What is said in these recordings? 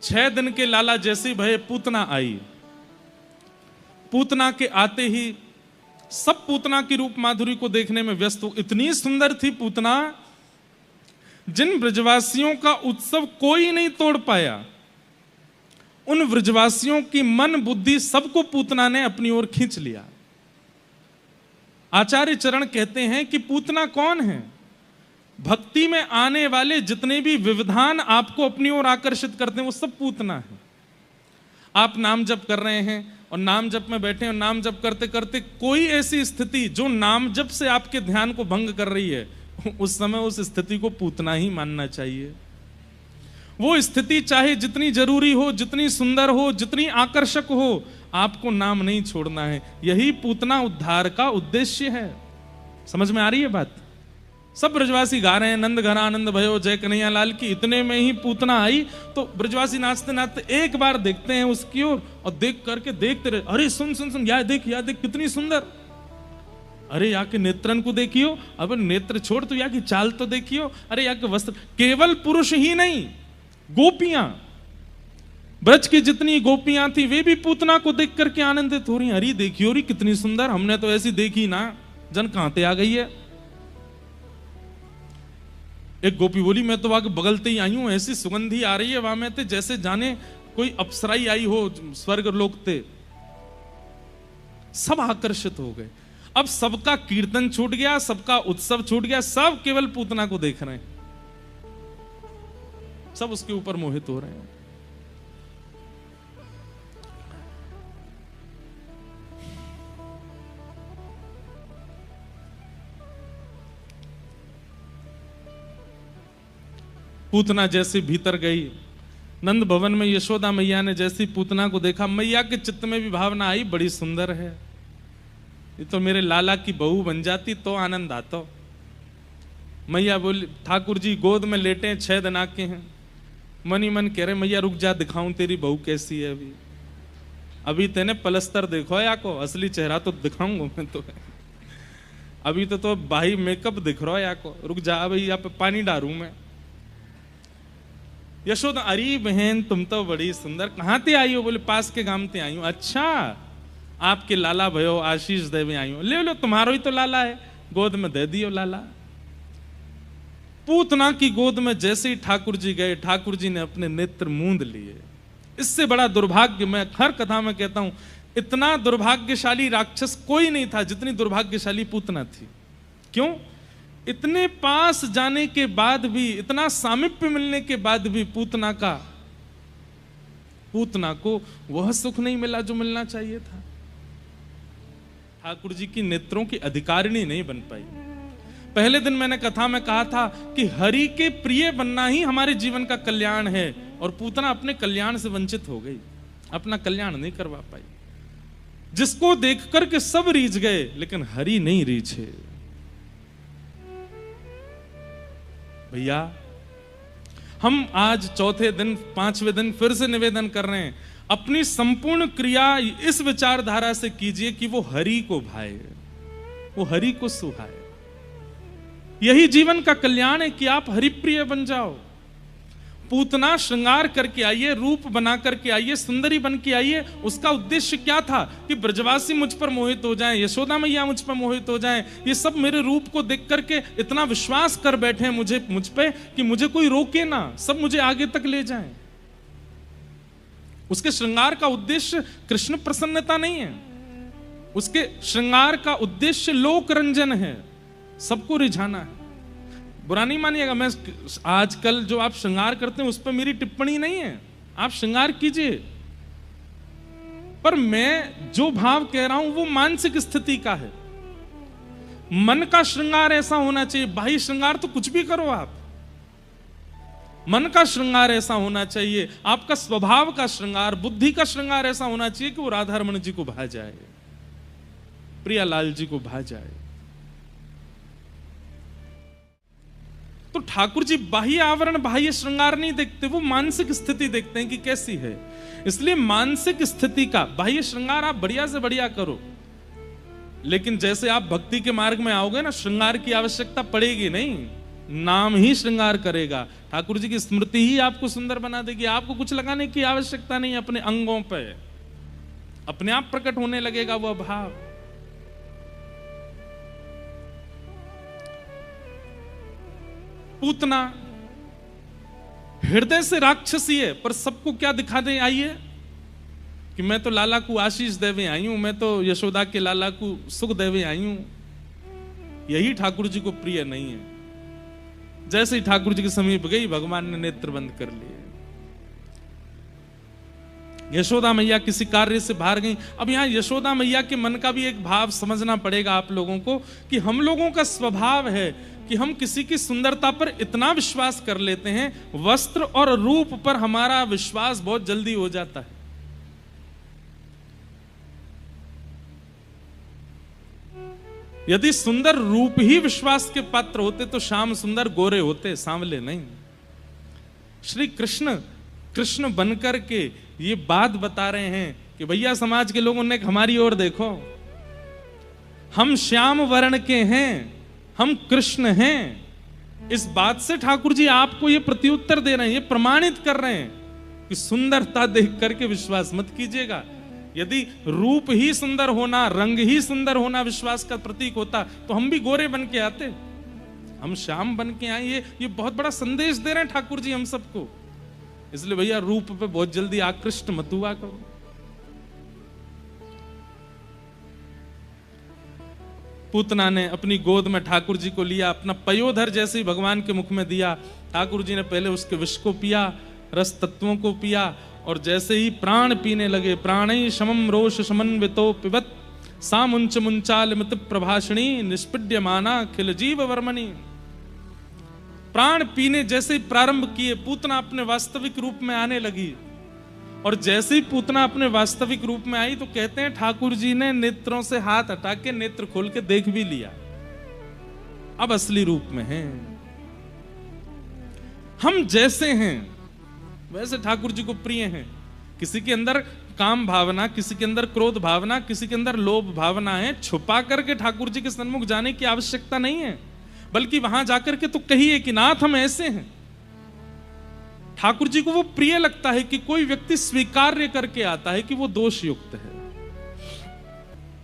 6 दिन के लाला जैसे भये पूतना आई। पूतना के आते ही सब पूतना की रूप माधुरी को देखने में व्यस्त हो। इतनी सुंदर थी पूतना, जिन ब्रजवासियों का उत्सव कोई नहीं तोड़ पाया, उन ब्रजवासियों की मन बुद्धि सबको पूतना ने अपनी ओर खींच लिया। आचार्य चरण कहते हैं कि पूतना कौन है? भक्ति में आने वाले जितने भी विविधान आपको अपनी ओर आकर्षित करते हैं वो सब पूतना है। आप नाम जप कर रहे हैं और नाम जप में बैठे और नाम जप करते करते कोई ऐसी स्थिति जो नाम जप से आपके ध्यान को भंग कर रही है, उस समय उस स्थिति को पूतना ही मानना चाहिए। वो स्थिति चाहे जितनी जरूरी हो, जितनी सुंदर हो, जितनी आकर्षक हो, आपको नाम नहीं छोड़ना है। यही पूतना उद्धार का उद्देश्य है। समझ में आ रही है बात? सब ब्रजवासी गा रहे हैं नंद घन आनंद भयो जय कन्हैया लाल की। इतने में ही पूतना आई तो ब्रजवासी नाचते नाचते एक बार देखते हैं उसकी ओर और देख करके देखते रहे, अरे सुन सुन सुन, या देख कितनी सुंदर, अरे या के नेत्रन को देखियो, अब नेत्र छोड़ तो या की चाल तो देखियो, अरे या के वस्त्र। केवल पुरुष ही नहीं, गोपियां, ब्रज की जितनी गोपियां थी वे भी पूतना को देख करके आनंदित हो रही। अरे देखियो री कितनी सुंदर, हमने तो ऐसी देखी ना, जन कहां ते आ गई है। एक गोपी बोली मैं तो वहां बगलते ही आई हूं, ऐसी सुगंधी आ रही है वहां में ते जैसे जाने कोई अप्सराई आई हो स्वर्ग लोक ते। सब आकर्षित हो गए। अब सबका कीर्तन छूट गया, सबका उत्सव छूट गया, सब केवल पूतना को देख रहे हैं, सब उसके ऊपर मोहित हो रहे हैं। पूतना जैसे भीतर गई नंद भवन में, यशोदा मैया ने जैसी पूतना को देखा, मैया के चित्त में भी भावना आई, बड़ी सुंदर है, ये तो मेरे लाला की बहू बन जाती तो आनंद आता। मैया बोली, ठाकुर जी गोद में लेटे 6 दिन आके हैं, मन ही मन कह रहे मैया रुक जा, दिखाऊं तेरी बहू कैसी है। अभी तेने पलस्तर देखो या को, असली चेहरा तो दिखाऊंगा मैं तो, अभी तो बाही मेकअप दिख रहा है या को, रुक जा भाई, यहाँ पे पानी डालूं मैं। यशोदा, अरे बहन तुम तो बड़ी सुंदर, कहां ते आई हो? बोले पास के गांव ते आई हूं। अच्छा, आपके लाला भयो आशीष देवे आई हूं, ले लो तुम्हारो ही तो लाला है, गोद में दे दियो लाला। पूतना की गोद में जैसे ही ठाकुर जी गए, ठाकुर जी ने अपने नेत्र मूंद लिए। इससे बड़ा दुर्भाग्य, मैं हर कथा में कहता हूं, इतना दुर्भाग्यशाली राक्षस कोई नहीं था जितनी दुर्भाग्यशाली पूतना थी। क्यों? इतने पास जाने के बाद भी, इतना सामिप्य मिलने के बाद भी पूतना को वह सुख नहीं मिला जो मिलना चाहिए था। ठाकुर जी की नेत्रों की अधिकारिणी नहीं बन पाई। पहले दिन मैंने कथा में कहा था कि हरि के प्रिय बनना ही हमारे जीवन का कल्याण है, और पूतना अपने कल्याण से वंचित हो गई, अपना कल्याण नहीं करवा पाई। जिसको देख करके सब रीझ गए, लेकिन हरि नहीं रीझे। भैया हम आज चौथे दिन 5वें दिन फिर से निवेदन कर रहे हैं, अपनी संपूर्ण क्रिया इस विचारधारा से कीजिए कि वो हरि को भाए, वो हरि को सुहाए। यही जीवन का कल्याण है कि आप हरिप्रिय बन जाओ। पूतना श्रृंगार करके आइए, रूप बना करके आइए, सुंदरी बन के आइए। उसका उद्देश्य क्या था? कि ब्रजवासी मुझ पर मोहित हो जाएं, यशोदा मैया मुझ पर मोहित हो जाएं, ये सब मेरे रूप को देख करके इतना विश्वास कर बैठे मुझ पे कि मुझे कोई रोके ना, सब मुझे आगे तक ले जाएं। उसके श्रृंगार का उद्देश्य कृष्ण प्रसन्नता नहीं है, उसके श्रृंगार का उद्देश्य लोक रंजन है, सबको रिझाना है। बुरा नहीं मानिएगा, मैं आजकल जो आप श्रृंगार करते हैं उस पर मेरी टिप्पणी नहीं है, आप श्रृंगार कीजिए, पर मैं जो भाव कह रहा हूं वो मानसिक स्थिति का है। मन का श्रृंगार ऐसा होना चाहिए, बाह्य श्रृंगार तो कुछ भी करो आप, मन का श्रृंगार ऐसा होना चाहिए, आपका स्वभाव का श्रृंगार, बुद्धि का श्रृंगार ऐसा होना चाहिए कि वो राधा रमण जी को भा जाए, प्रियालाल जी को भा जाए। तो ठाकुर जी बाह्य आवरण, बाह्य श्रृंगार नहीं देखते, वो मानसिक स्थिति देखते हैं कि कैसी है। इसलिए मानसिक स्थिति का बाह्य श्रृंगार आप बढ़िया से बढ़िया करो, लेकिन जैसे आप भक्ति के मार्ग में आओगे ना, श्रृंगार की आवश्यकता पड़ेगी नहीं। नाम ही श्रृंगार करेगा, ठाकुर जी की स्मृति ही आपको सुंदर बना देगी। आपको कुछ लगाने की आवश्यकता नहीं, अपने अंगों पे अपने आप प्रकट होने लगेगा वह भाव। पूतना हृदय से राक्षसी है, पर सबको क्या दिखा दे आइए कि मैं तो लाला को आशीष देवे आई हूं, मैं तो यशोदा के लाला को सुख देवे आई हूं। यही ठाकुर जी को प्रिय नहीं है। जैसे ही ठाकुर जी के समीप गई, भगवान ने नेत्र बंद कर लिए। यशोदा मैया किसी कार्य से बाहर गई। अब यहां यशोदा मैया के मन का भी एक भाव समझना पड़ेगा आप लोगों को, कि हम लोगों का स्वभाव है कि हम किसी की सुंदरता पर इतना विश्वास कर लेते हैं, वस्त्र और रूप पर हमारा विश्वास बहुत जल्दी हो जाता है। यदि सुंदर रूप ही विश्वास के पात्र होते तो श्याम सुंदर गोरे होते, सांवले नहीं। श्री कृष्ण कृष्ण बनकर के ये बात बता रहे हैं कि भैया समाज के लोगों ने हमारी ओर देखो, हम श्याम वर्ण के हैं, हम कृष्ण हैं। इस बात से ठाकुर जी आपको ये प्रत्युत्तर दे रहे हैं, ये प्रमाणित कर रहे हैं कि सुंदरता देख करके विश्वास मत कीजिएगा। यदि रूप ही सुंदर होना, रंग ही सुंदर होना विश्वास का प्रतीक होता तो हम भी गोरे बन के आते, हम श्याम बन के आए। ये बहुत बड़ा संदेश दे रहे हैं ठाकुर जी हम सबको। इसलिए भैया रूप पे बहुत जल्दी आकृष्ट मत हुआ करो। पूतना ने अपनी गोद में ठाकुर जी को लिया, अपना पयोधर जैसे ही भगवान के मुख में दिया, ठाकुर जी ने पहले उसके विष को पिया, रस तत्वों को पिया, और जैसे ही प्राण पीने लगे, प्राणै शमं रोष समन्वितो पिबत सा मुंच मुंचाल मित प्रभाषणी निष्पीड्यमाना खिल जीव वर्मणि। प्राण पीने जैसे ही प्रारंभ किए, पूतना अपने वास्तविक रूप में आने लगी। और जैसे ही पूतना अपने वास्तविक रूप में आई तो कहते हैं ठाकुर जी ने नेत्रों से हाथ हटा के नेत्र खोल के देख भी लिया, अब असली रूप में हैं। हम जैसे हैं वैसे ठाकुर जी को प्रिय हैं। किसी के अंदर काम भावना, किसी के अंदर क्रोध भावना, किसी के अंदर लोभ भावना है, छुपा करके ठाकुर जी के सन्मुख जाने की आवश्यकता नहीं है, बल्कि वहां जाकर के तो कहिए कि नाथ हम ऐसे हैं। ठाकुर जी को वो प्रिय लगता है कि कोई व्यक्ति स्वीकार्य करके आता है कि वो दोष युक्त है।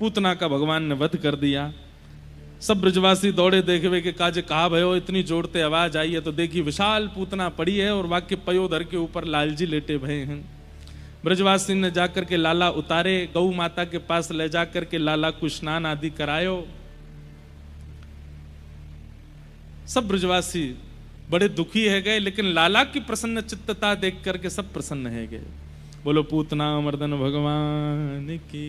पूतना का भगवान ने वध कर दिया। सब ब्रजवासी दौड़े देखवे के काजे कहा भयो, इतनी जोड़ते आवाज आई है तो देखी विशाल पूतना पड़ी है और वाक्य पयोधर के ऊपर लालजी लेटे भये हैं। ब्रजवासी ने जाकर के लाला उतारे, गौ माता के पास ले जाकर के लाला को स्नान आदि करायो। सब ब्रजवासी बड़े दुखी है गए, लेकिन लाला की प्रसन्न चित्तता देख करके सब प्रसन्न है गए। बोलो पूतना मर्दन भगवान की।